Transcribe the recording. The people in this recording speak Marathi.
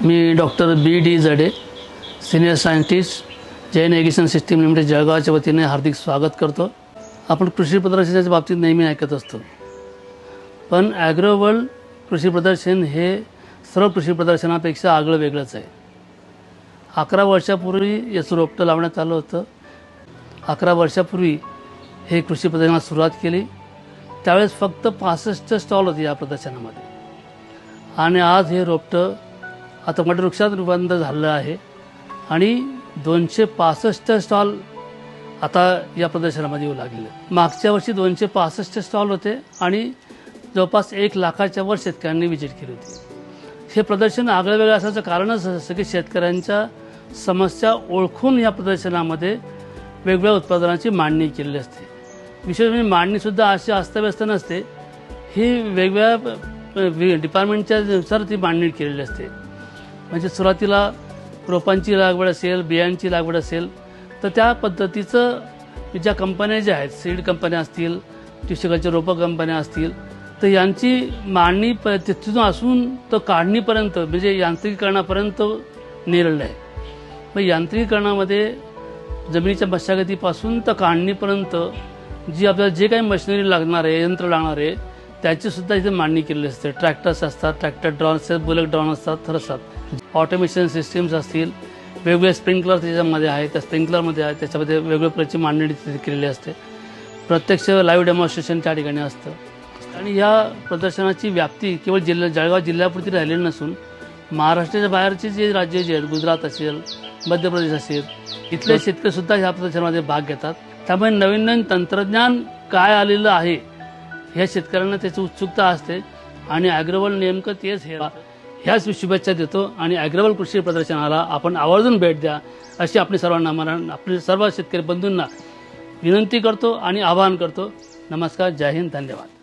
मी डॉक्टर B.D. जडे, senior scientist, Jain irrigation system limited जळगावच्या वतीने हार्दिक स्वागत करतो। आपण कृषी प्रदर्शनाच्या बाबतीत नेहमी ऐकत असतो, पण ॲग्रोवर्ल्ड कृषी प्रदर्शन हे सर्व कृषी प्रदर्शनापेक्षा आगळं वेगळंच आहे। 11 वर्षापूर्वी याचं रोपटं लावण्यात आलं होतं। 11 वर्षापूर्वी हे कृषी प्रदर्शनाला सुरुवात केली, त्यावेळेस फक्त 65 स्टॉल होते या प्रदर्शनामध्ये, आणि आज हे रोपटं आता मोठ्या वृक्षात रूपांतर झालं आहे आणि 265 स्टॉल आता या प्रदर्शनामध्ये येऊ लागले। मागच्या वर्षी 265 स्टॉल होते आणि जवळपास 1 लाखाच्या वर शेतकऱ्यांनी व्हिजिट केली होती। हे प्रदर्शन आगळं वेगळं असण्याचं कारणच असं की शेतकऱ्यांच्या समस्या ओळखून या प्रदर्शनामध्ये वेगवेगळ्या उत्पादनाची मांडणी केलेली असते। विशेष म्हणजे मांडणीसुद्धा अशी अस्ताव्यस्त नसते, ही वेगवेगळ्या डिपार्टमेंटच्या नुसार ती मांडणी केलेली असते। म्हणजे सुरुवातीला रोपांची लागवड असेल, बियांची लागवड असेल, तर त्या पद्धतीचं ज्या कंपन्या ज्या आहेत, सीड कंपन्या असतील, टिश्यूकल्चर रोपं कंपन्या असतील, तर यांची मांडणी तिथून असून तर काढणीपर्यंत म्हणजे यांत्रिकीकरणापर्यंत नेलेलं आहे। मग यांत्रिकीकरणामध्ये जमिनीच्या मशागतीपासून तर काढणीपर्यंत जी आपल्याला जे काही मशिनरी लागणार आहे, यंत्र लागणार आहे, त्याचीसुद्धा इथे मांडणी केलेली असते। ट्रॅक्टर्स असतात, ट्रॅक्टर ड्रॉन असतात, बुलेट ड्रॉन असतात, थर असतात, ऑटोमेशन सिस्टीम्स असतील, वेगवेगळे स्प्रिंकलर त्याच्यामध्ये आहेत, त्या स्प्रिंकलरमध्ये आहे, त्याच्यामध्ये वेगवेगळ्या प्रकारची मांडणी तिथे केलेली असते। प्रत्यक्ष लाईव्ह डेमॉन्स्ट्रेशन त्या ठिकाणी असतं। आणि या प्रदर्शनाची व्याप्ती केवळ जळगाव जिल्ह्यापुरती राहिलेली नसून महाराष्ट्राच्या बाहेरचे जे राज्य जे आहेत, गुजरात असेल, मध्य प्रदेश असेल, इथले शेतकरीसुद्धा ह्या प्रदर्शनामध्ये भाग घेतात। त्यामुळे नवीन नवीन तंत्रज्ञान काय आलेलं आहे ह्या शेतकऱ्यांना त्याची उत्सुकता असते आणि ॲग्रोवर्ल्ड नेमकं तेच ह्याच शुभेच्छा देतो। आणि ॲग्रोवर्ल्ड कृषी प्रदर्शनाला आपण आवर्जून भेट द्या अशी आपली सर्वांना आपल्या सर्व शेतकरी बंधूंना विनंती करतो आणि आवाहन करतो। नमस्कार, जय हिंद, धन्यवाद।